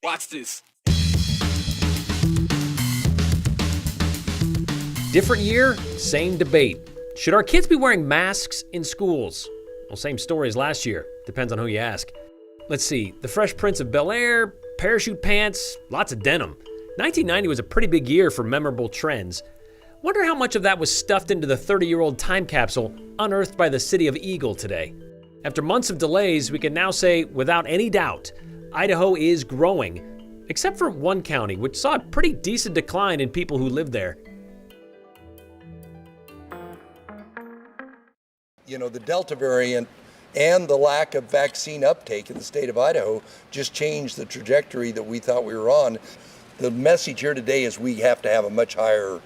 Watch this. Different year, same debate. Should our kids be wearing masks in schools? Well, same story as last year. Depends on who you ask. Let's see. The Fresh Prince of Bel-Air, parachute pants, lots of denim. 1990 was a pretty big year for memorable trends. Wonder how much of that was stuffed into the 30-year-old time capsule unearthed by the city of Eagle today. After months of delays, we can now say, without any doubt, Idaho is growing, except for one county, which saw a pretty decent decline in people who live there. You know, the Delta variant and the lack of vaccine uptake in the state of Idaho just changed the trajectory that we thought we were on. The message here today is we have to have a much higher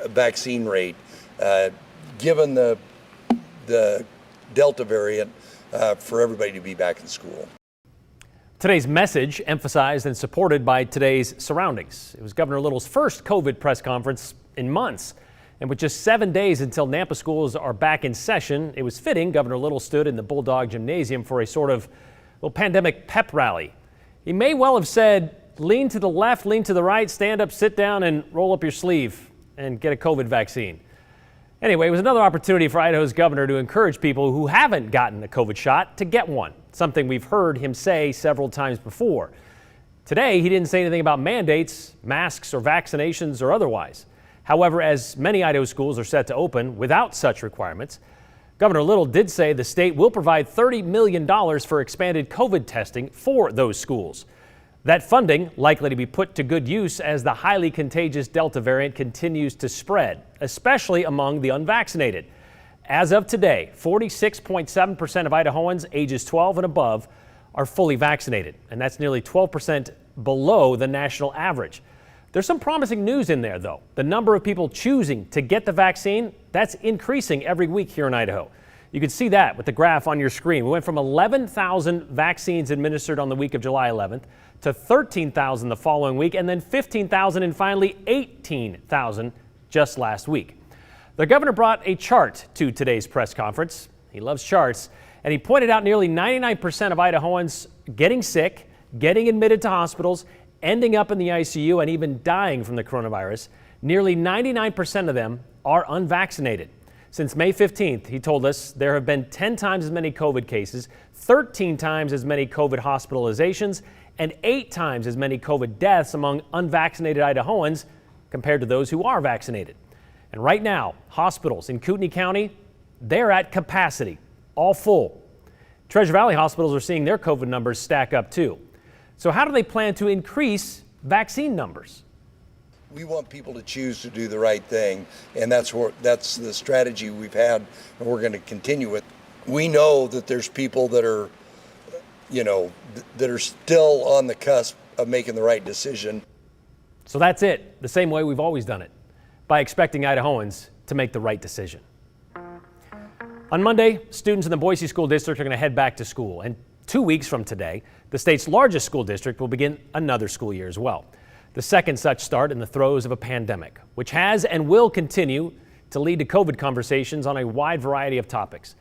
vaccine rate, given the Delta variant, for everybody to be back in school. Today's message emphasized and supported by today's surroundings. It was Governor Little's first COVID press conference in months. And with just 7 days until Nampa schools are back in session, it was fitting Governor Little stood in the Bulldog Gymnasium for a sort of pandemic pep rally. He may well have said, lean to the left, lean to the right, stand up, sit down, and roll up your sleeve and get a COVID vaccine. Anyway, it was another opportunity for Idaho's governor to encourage people who haven't gotten a COVID shot to get one, something we've heard him say several times before. Today, he didn't say anything about mandates, masks, or vaccinations or otherwise. However, as many Idaho schools are set to open without such requirements, Governor Little did say the state will provide $30 million for expanded COVID testing for those schools. That funding likely to be put to good use as the highly contagious Delta variant continues to spread, especially among the unvaccinated. As of today, 46.7% of Idahoans ages 12 and above are fully vaccinated, and that's nearly 12% below the national average. There's some promising news in there, though. The number of people choosing to get the vaccine, that's increasing every week here in Idaho. You can see that with the graph on your screen. We went from 11,000 vaccines administered on the week of July 11th to 13,000 the following week, and then 15,000 and finally 18,000 just last week. The governor brought a chart to today's press conference. He loves charts, and he pointed out nearly 99% of Idahoans getting sick, getting admitted to hospitals, ending up in the ICU, and even dying from the coronavirus. Nearly 99% of them are unvaccinated. Since May 15th, he told us there have been 10 times as many COVID cases, 13 times as many COVID hospitalizations, and 8 times as many COVID deaths among unvaccinated Idahoans compared to those who are vaccinated. And right now, hospitals in Kootenai County, they're at capacity, all full. Treasure Valley hospitals are seeing their COVID numbers stack up too. So how do they plan to increase vaccine numbers? We want people to choose to do the right thing, and that's the strategy we've had, and we're going to continue with. We know that there's people that are, that are still on the cusp of making the right decision. So that's it, the same way we've always done it, by expecting Idahoans to make the right decision. On Monday, students in the Boise School District are going to head back to school, and 2 weeks from today, the state's largest school district will begin another school year as well. The second such start in the throes of a pandemic, which has and will continue to lead to COVID conversations on a wide variety of topics.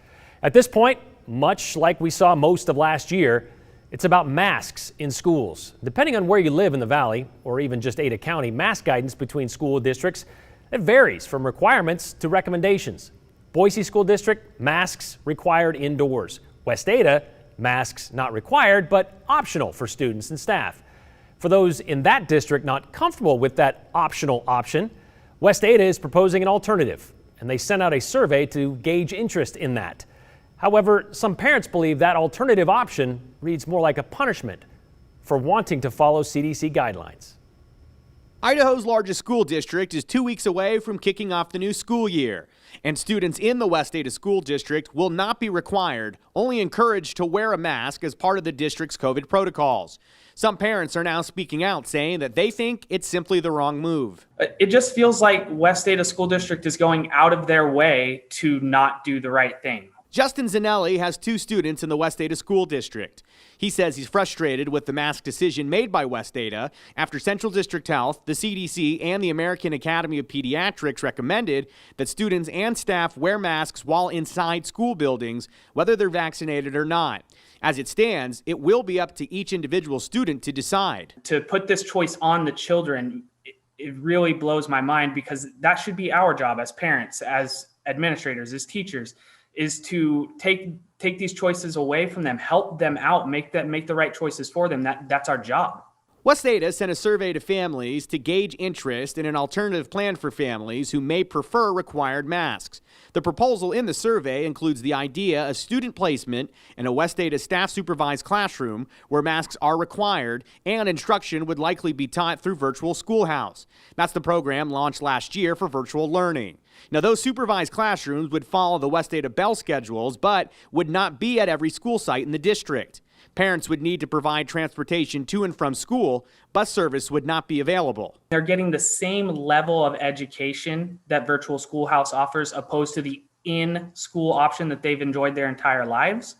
At this point, much like we saw most of last year, it's about masks in schools. Depending on where you live in the Valley, or even just Ada County, mask guidance between school districts, it varies from requirements to recommendations. Boise School District, masks required indoors. West Ada, masks not required, but optional for students and staff. For those in that district not comfortable with that optional option, West Ada is proposing an alternative, and they sent out a survey to gauge interest in that. However, some parents believe that alternative option reads more like a punishment for wanting to follow CDC guidelines. Idaho's largest school district is 2 weeks away from kicking off the new school year, and students in the West Ada School District will not be required, only encouraged to wear a mask as part of the district's COVID protocols. Some parents are now speaking out, saying that they think it's simply the wrong move. It just feels like West Ada School District is going out of their way to not do the right thing. Justin Zanelli has 2 students in the West Ada School District. He says he's frustrated with the mask decision made by West Ada after Central District Health, the CDC, and the American Academy of Pediatrics recommended that students and staff wear masks while inside school buildings, whether they're vaccinated or not. As it stands, it will be up to each individual student to decide. To put this choice on the children, it really blows my mind, because that should be our job as parents, as administrators, as teachers, is to take these choices away from them, help them out, make the right choices for them. That's our job. West Ada sent a survey to families to gauge interest in an alternative plan for families who may prefer required masks. The proposal in the survey includes the idea of student placement in a West Ada staff-supervised classroom where masks are required, and instruction would likely be taught through Virtual Schoolhouse. That's the program launched last year for virtual learning. Now, those supervised classrooms would follow the West Ada Bell schedules, but would not be at every school site in the district. Parents would need to provide transportation to and from school. Bus service would not be available. They're getting the same level of education that Virtual Schoolhouse offers, opposed to the in-school option that they've enjoyed their entire lives.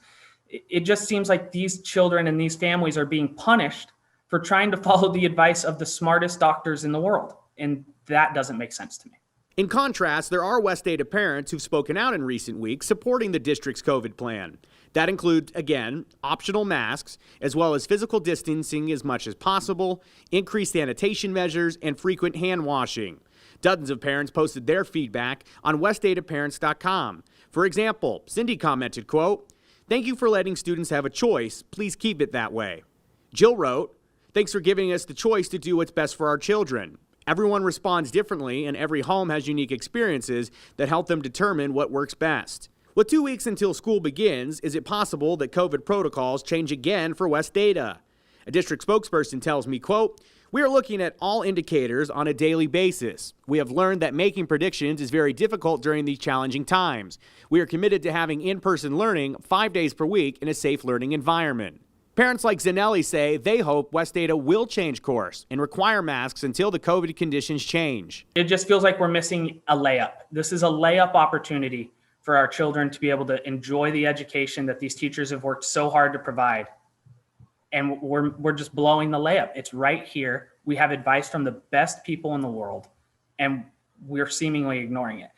It just seems like these children and these families are being punished for trying to follow the advice of the smartest doctors in the world. And that doesn't make sense to me. In contrast, there are West Ada parents who've spoken out in recent weeks supporting the district's COVID plan. That includes, again, optional masks, as well as physical distancing as much as possible, increased sanitation measures, and frequent hand washing. Dozens of parents posted their feedback on westadaparents.com. For example, Cindy commented, quote, "Thank you for letting students have a choice. Please keep it that way." Jill wrote, "Thanks for giving us the choice to do what's best for our children. Everyone responds differently, and every home has unique experiences that help them determine what works best." With 2 weeks until school begins, is it possible that COVID protocols change again for West Ada? A district spokesperson tells me, quote, "We are looking at all indicators on a daily basis. We have learned that making predictions is very difficult during these challenging times. We are committed to having in-person learning 5 days per week in a safe learning environment." Parents like Zanelli say they hope West Ada will change course and require masks until the COVID conditions change. It just feels like we're missing a layup. This is a layup opportunity for our children to be able to enjoy the education that these teachers have worked so hard to provide. And we're just blowing the layup. It's right here. We have advice from the best people in the world, and we're seemingly ignoring it.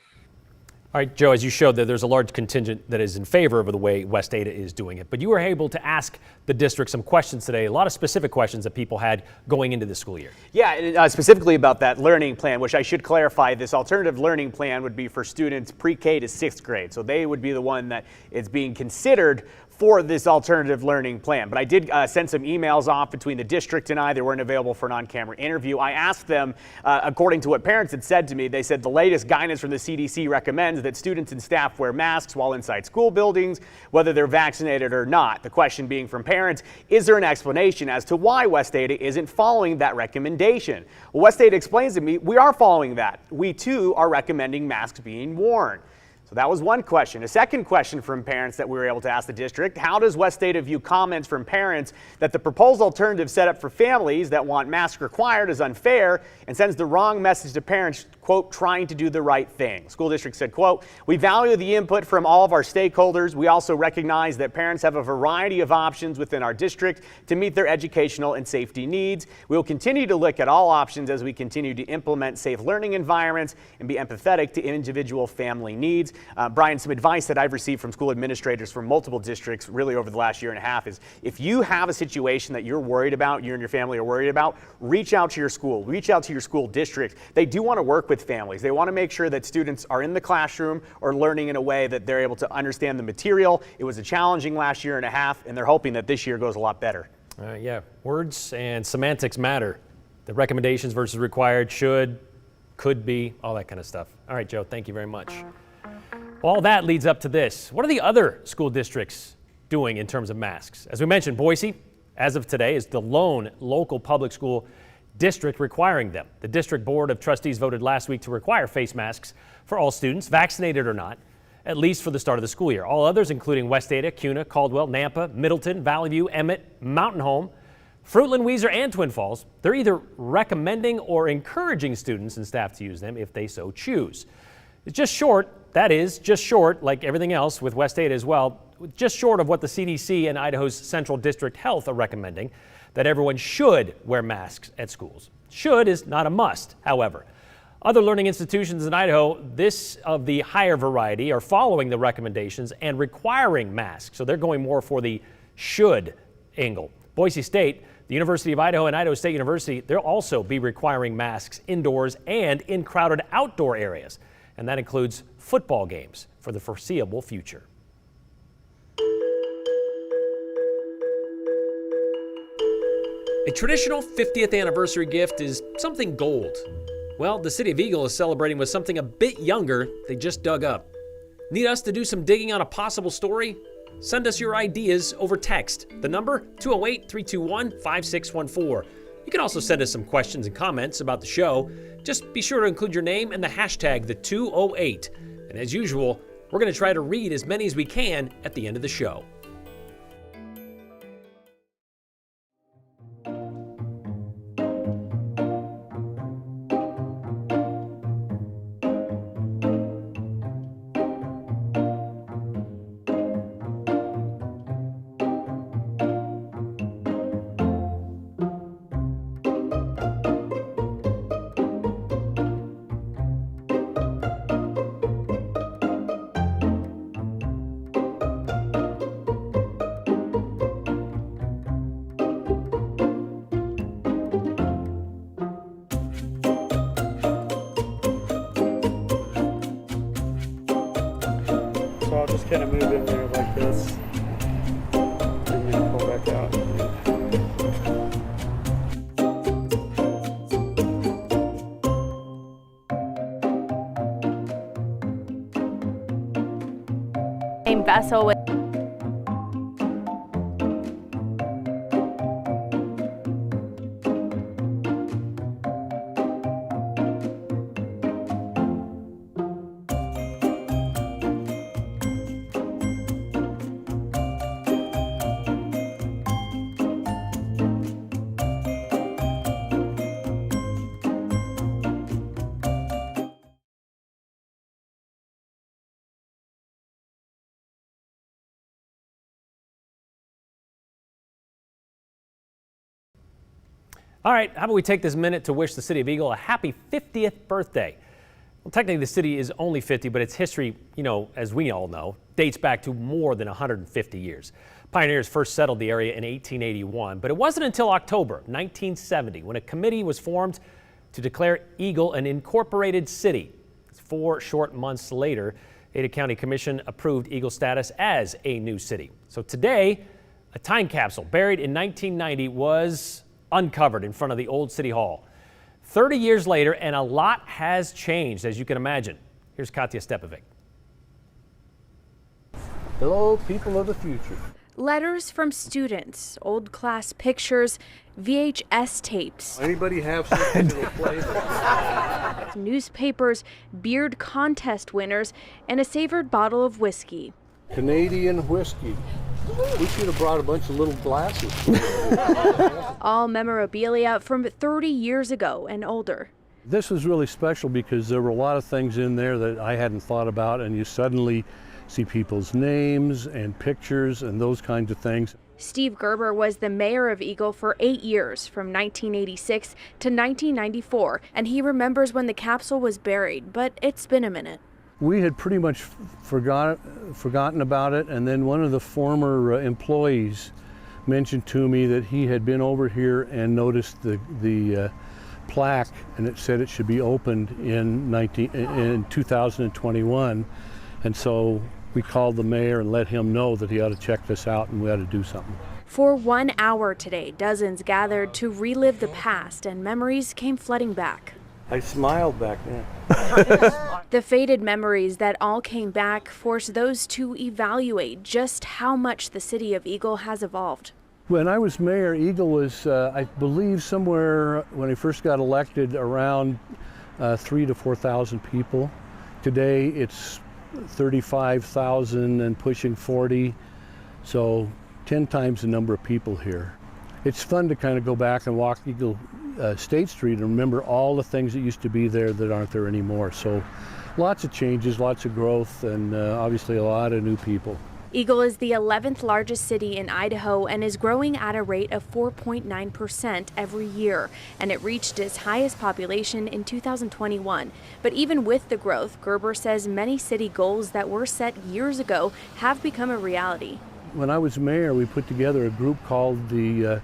All right, Joe, as you showed, there's a large contingent that is in favor of the way West Ada is doing it. But you were able to ask the district some questions today, a lot of specific questions that people had going into the school year. Yeah, specifically about that learning plan, which I should clarify, this alternative learning plan would be for students pre-K to 6th grade. So they would be the one that is being considered for this alternative learning plan. But I did send some emails off between the district and I. They weren't available for an on-camera interview. I asked them, according to what parents had said to me, they said the latest guidance from the CDC recommends that students and staff wear masks while inside school buildings, whether they're vaccinated or not. The question being from parents, is there an explanation as to why West Ada isn't following that recommendation? Well, West Ada explains to me, we are following that. We too are recommending masks being worn. So that was one question. A second question from parents that we were able to ask the district, how does West Ada view comments from parents that the proposed alternative set up for families that want masks required is unfair and sends the wrong message to parents, quote, trying to do the right thing? School district said, quote, "We value the input from all of our stakeholders. We also recognize that parents have a variety of options within our district to meet their educational and safety needs. We will continue to look at all options as we continue to implement safe learning environments and be empathetic to individual family needs." Brian, some advice that I've received from school administrators from multiple districts really over the last year and a half is if you have a situation that you're worried about, you and your family are worried about, reach out to your school, reach out to your school district. They do want to work with families. They want to make sure that students are in the classroom or learning in a way that they're able to understand the material. It was a challenging last year and a half, and they're hoping that this year goes a lot better. Yeah, words and semantics matter. The recommendations versus required, should, could be, all that kind of stuff. All right, Joe, thank you very much. All that leads up to this. What are the other school districts doing in terms of masks? As we mentioned, Boise, as of today, is the lone local public school district requiring them. The district board of trustees voted last week to require face masks for all students, vaccinated or not, at least for the start of the school year. All others, including West Ada, Kuna, Caldwell, Nampa, Middleton, Valley View, Emmett, Mountain Home, Fruitland, Weiser, and Twin Falls, they're either recommending or encouraging students and staff to use them if they so choose. It's just short That is just short, like everything else with West Ada as well, just short of what the CDC and Idaho's Central District Health are recommending, that everyone should wear masks at schools. Should is not a must, however. Other learning institutions in Idaho, this of the higher variety, are following the recommendations and requiring masks. So they're going more for the should angle. Boise State, the University of Idaho, and Idaho State University, they'll also be requiring masks indoors and in crowded outdoor areas. And that includes football games for the foreseeable future. A traditional 50th anniversary gift is something gold. Well, the City of Eagle is celebrating with something a bit younger they just dug up. Need us to do some digging on a possible story? Send us your ideas over text. The number, 208-321-5614. You can also send us some questions and comments about the show. Just be sure to include your name and the hashtag, the 208. And as usual, we're going to try to read as many as we can at the end of the show. So I'll just kind of move in there like this, and then pull back out. Same vessel with All right, how about we take this minute to wish the City of Eagle a happy 50th birthday. Well, technically the city is only 50, but its history, as we all know, dates back to more than 150 years. Pioneers first settled the area in 1881, but it wasn't until October 1970 when a committee was formed to declare Eagle an incorporated city. 4 short months later, Ada County Commission approved Eagle status as a new city. So today, a time capsule buried in 1990 was uncovered in front of the old City Hall. 30 years later, and a lot has changed, as you can imagine. Here's Katya Stepovic. Hello, people of the future. letters from students, old class pictures, VHS tapes. Anybody have something to play? Newspapers, beard contest winners, and a savored bottle of whiskey. Canadian whiskey. We should have brought a bunch of little glasses. All memorabilia from 30 years ago and older. This was really special because there were a lot of things in there that I hadn't thought about, and you suddenly see people's names and pictures and those kinds of things. Steve Gerber was the mayor of Eagle for 8 years, from 1986 to 1994, and he remembers when the capsule was buried, but it's been a minute. We had pretty much forgotten about it, and then one of the former employees mentioned to me that he had been over here and noticed the plaque, and it said it should be opened in 2021, and so we called the mayor and let him know that he ought to check this out and we ought to do something. For 1 hour today, dozens gathered to relive the past, and memories came flooding back. I smiled back then. The faded memories that all came back forced those to evaluate just how much the city of Eagle has evolved. When I was mayor, Eagle was, I believe, somewhere when I first got elected, around 3,000 to 4,000 people. Today it's 35,000 and pushing 40, so 10 times the number of people here. It's fun to kind of go back and walk Eagle State Street and remember all the things that used to be there that aren't there anymore. So lots of changes, lots of growth, and obviously a lot of new people. Eagle is the 11th largest city in Idaho and is growing at a rate of 4.9% every year, and it reached its highest population in 2021. But even with the growth, Gerber says many city goals that were set years ago have become a reality. When I was mayor, we put together a group called the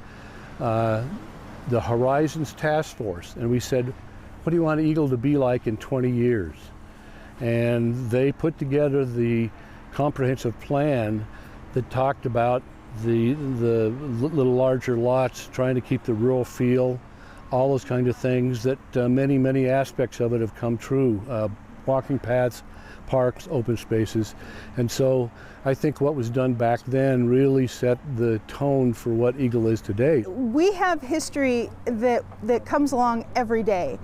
Horizons Task Force, and we said, what do you want Eagle to be like in 20 years? And they put together the comprehensive plan that talked about the little larger lots, trying to keep the rural feel, all those kind of things that many aspects of it have come true. Walking paths, parks, open spaces. And so I think what was done back then really set the tone for what Eagle is today. We have history that comes along every day.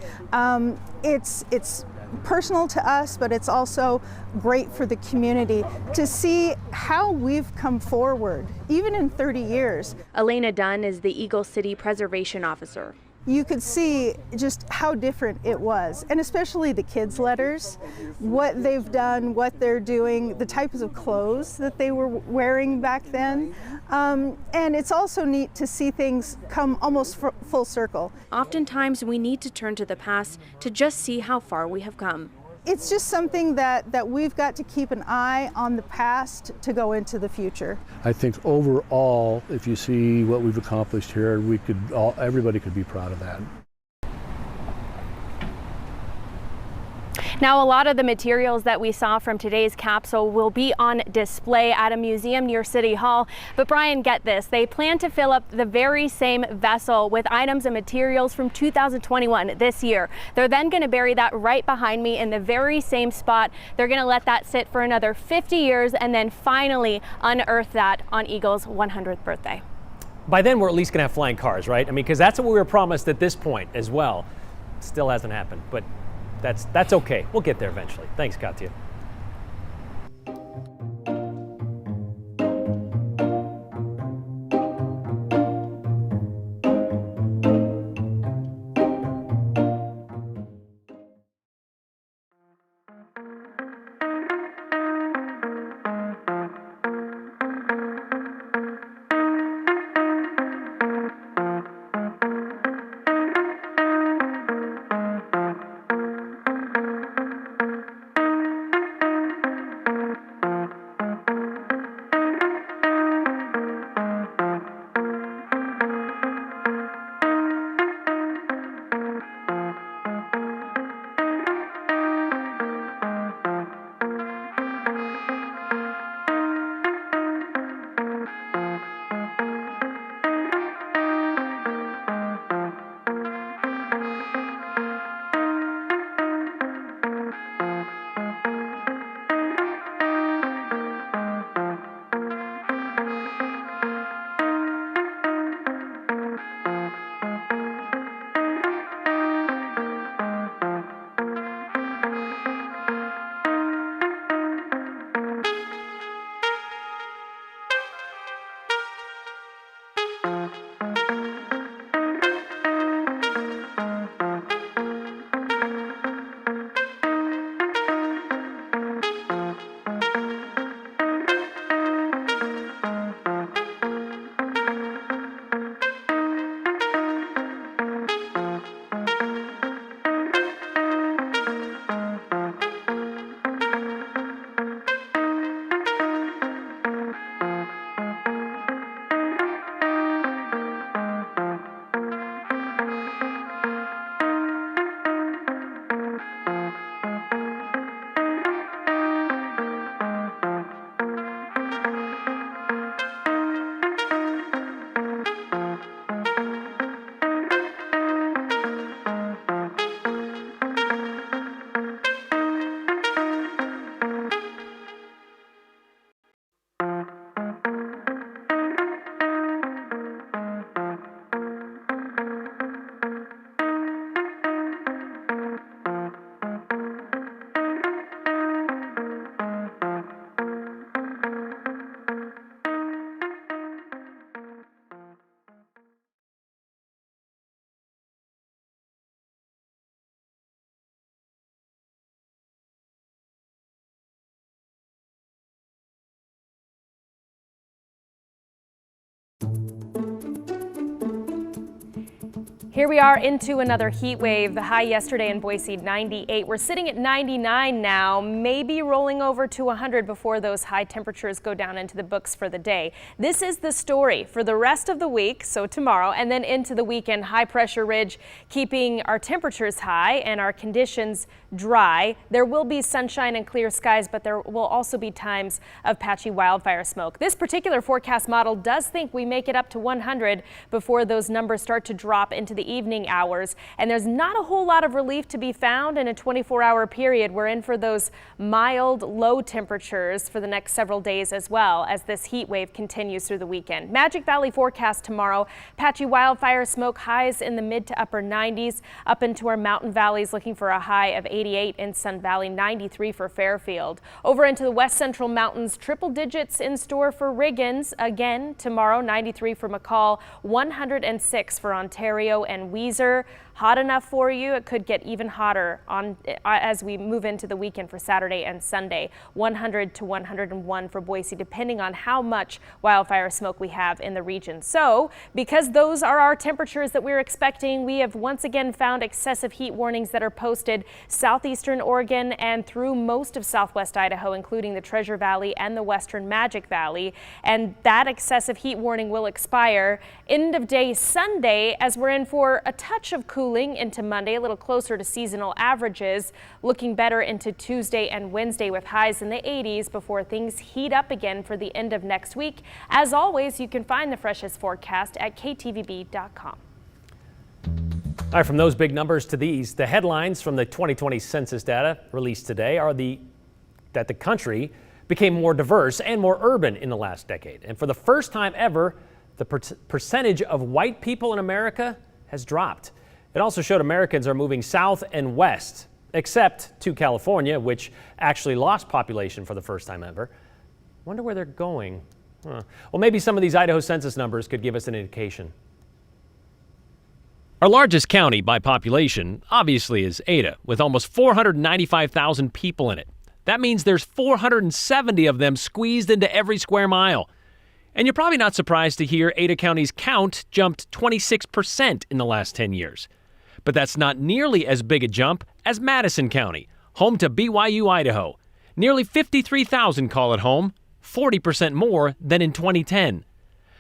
It's personal to us, but it's also great for the community to see how we've come forward, even in 30 years. Elena Dunn is the Eagle City Preservation Officer. You could see just how different it was, and especially the kids' letters, what they've done, what they're doing, the types of clothes that they were wearing back then. And it's also neat to see things come almost full circle. Oftentimes we need to turn to the past to just see how far we have come. It's just something that we've got to keep an eye on the past to go into the future. I think overall, if you see what we've accomplished here, everybody could be proud of that. Now, a lot of the materials that we saw from today's capsule will be on display at a museum near City Hall. But Brian, get this, they plan to fill up the very same vessel with items and materials from 2021 this year. They're then going to bury that right behind me in the very same spot. They're going to let that sit for another 50 years and then finally unearth that on Eagle's 100th birthday. By then, we're at least going to have flying cars, right? I mean, because that's what we were promised at this point as well. Still hasn't happened, but that's okay. We'll get there eventually. Thanks, Katya. Here we are into another heat wave. The high yesterday in Boise, 98. We're sitting at 99 now, maybe rolling over to 100 before those high temperatures go down into the books for the day. This is the story for the rest of the week, so tomorrow and then into the weekend. High pressure ridge keeping our temperatures high and our conditions dry. There will be sunshine and clear skies, but there will also be times of patchy wildfire smoke. This particular forecast model does think we make it up to 100 before those numbers start to drop into the evening hours, and there's not a whole lot of relief to be found in a 24-hour period. We're in for those mild low temperatures for the next several days as well as this heat wave continues through the weekend. Magic Valley forecast tomorrow, patchy wildfire smoke, highs in the mid to upper 90s, up into our mountain valleys looking for a high of 88 in Sun Valley, 93 for Fairfield. Over into the west central mountains, triple digits in store for Riggins again tomorrow, 93 for McCall, 106 for Ontario and Weiser. Hot enough for you. It could get even hotter as we move into the weekend for Saturday and Sunday. 100 to 101 for Boise, depending on how much wildfire smoke we have in the region. So because those are our temperatures that we're expecting, we have once again found excessive heat warnings that are posted southeastern Oregon and through most of southwest Idaho, including the Treasure Valley and the western Magic Valley. And that excessive heat warning will expire end of day Sunday as we're in for a touch of cooling into Monday, a little closer to seasonal averages, looking better into Tuesday and Wednesday with highs in the 80s before things heat up again for the end of next week. As always, you can find the freshest forecast at ktvb.com. All right, from those big numbers to these, the headlines from the 2020 census data released today are that the country became more diverse and more urban in the last decade. And for the first time ever, the percentage of white people in America has dropped. It also showed Americans are moving south and west, except to California, which actually lost population for the first time ever. Wonder where they're going. Well, maybe some of these Idaho census numbers could give us an indication. Our largest county by population, obviously, is Ada, with almost 495,000 people in it. That means there's 470 of them squeezed into every square mile. And you're probably not surprised to hear Ada County's count jumped 26% in the last 10 years. But that's not nearly as big a jump as Madison County, home to BYU, Idaho. Nearly 53,000 call it home, 40% more than in 2010.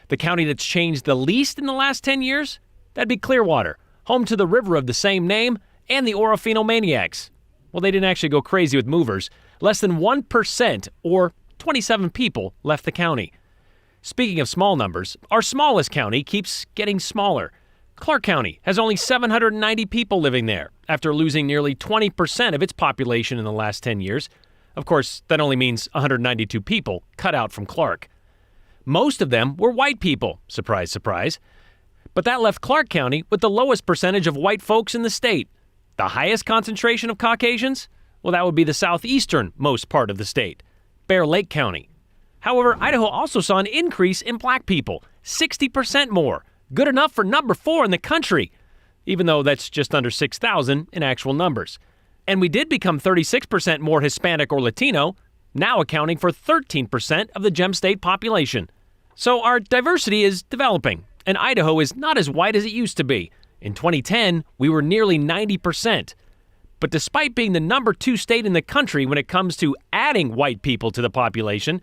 The county that's changed the least in the last 10 years? That'd be Clearwater, home to the river of the same name and the Orofino Maniacs. Well, they didn't actually go crazy with movers. Less than 1%, or 27 people, left the county. Speaking of small numbers, our smallest county keeps getting smaller. Clark County has only 790 people living there after losing nearly 20% of its population in the last 10 years. Of course, that only means 192 people cut out from Clark. Most of them were white people, surprise, surprise. But that left Clark County with the lowest percentage of white folks in the state. The highest concentration of Caucasians? Well, that would be the southeastern most part of the state, Bear Lake County. However, Idaho also saw an increase in black people, 60% more. Good enough for number 4 in the country, even though that's just under 6,000 in actual numbers. And we did become 36% more Hispanic or Latino, now accounting for 13% of the Gem State population. So our diversity is developing, and Idaho is not as white as it used to be. In 2010, we were nearly 90%. But despite being the number 2 state in the country when it comes to adding white people to the population,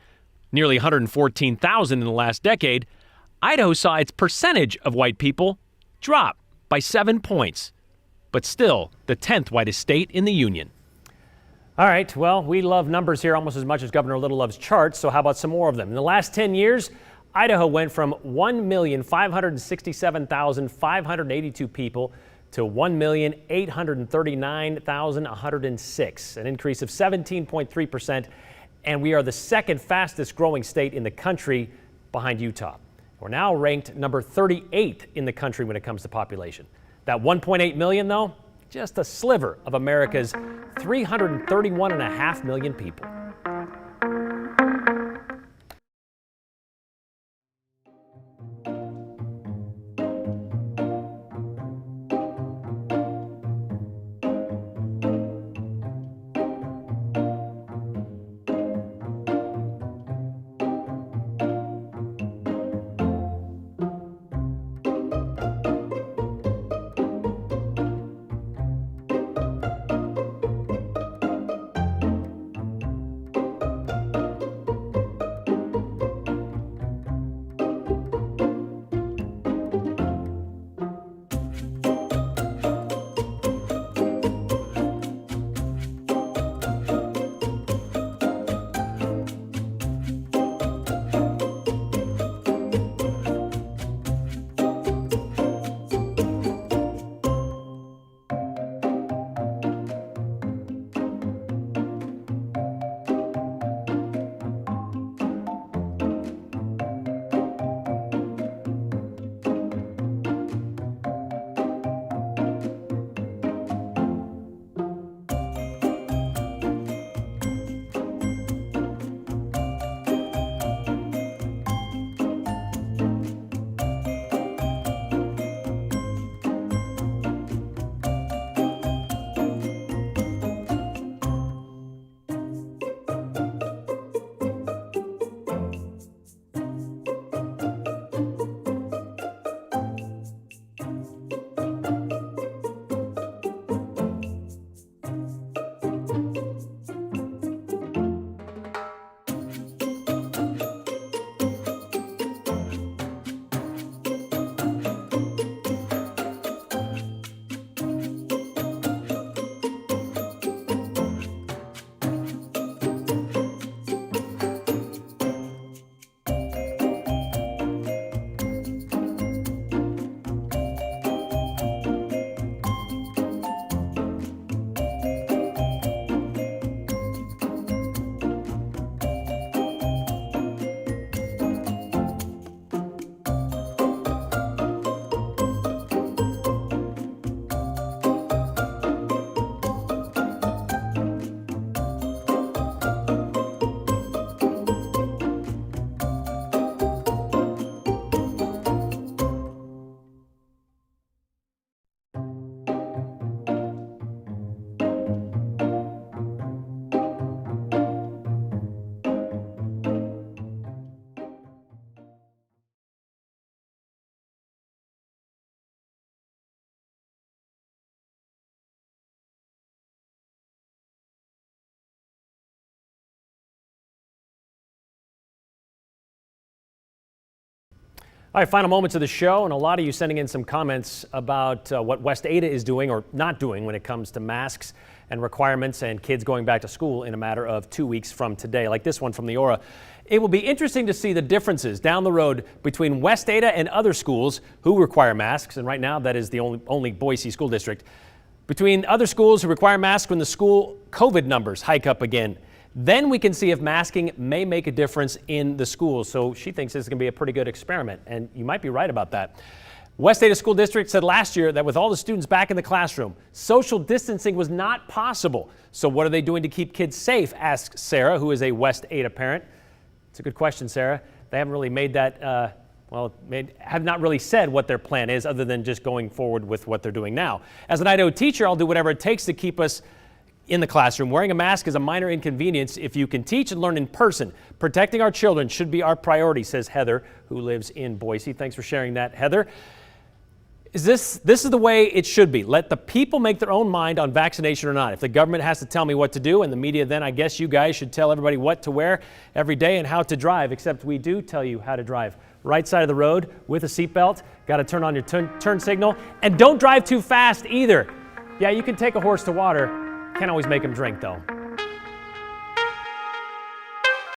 nearly 114,000 in the last decade, Idaho saw its percentage of white people drop by 7 points, but still the 10th whitest state in the union. All right, well, we love numbers here almost as much as Governor Little loves charts, so how about some more of them? In the last 10 years, Idaho went from 1,567,582 people to 1,839,106, an increase of 17.3%, and we are the second fastest growing state in the country behind Utah. We're now ranked number 38 in the country when it comes to population. That 1.8 million, though, just a sliver of America's 331.5 million people. All right, final moments of the show, and a lot of you sending in some comments about what West Ada is doing or not doing when it comes to masks and requirements and kids going back to school in a matter of 2 weeks from today, like this one from the Aura. It will be interesting to see the differences down the road between West Ada and other schools who require masks, and right now that is the only Boise school district, between other schools who require masks when the school COVID numbers hike up again. Then we can see if masking may make a difference in the schools. So she thinks this is going to be a pretty good experiment, and you might be right about that. West Ada School District said last year that with all the students back in the classroom, social distancing was not possible. So what are they doing to keep kids safe, asks Sarah, who is a West Ada parent. It's a good question, Sarah. They haven't really made that, have not really said what their plan is other than just going forward with what they're doing now. As an Idaho teacher, I'll do whatever it takes to keep us in the classroom. Wearing a mask is a minor inconvenience if you can teach and learn in person. Protecting our children should be our priority, says Heather, who lives in Boise. Thanks for sharing that, Heather. This is the way it should be. Let the people make their own mind on vaccination or not. If the government has to tell me what to do, and the media, then I guess you guys should tell everybody what to wear every day and how to drive, except we do tell you how to drive. Right side of the road with a seatbelt, got to turn on your turn signal, and don't drive too fast either. Yeah, you can take a horse to water. Can't always make them drink, though.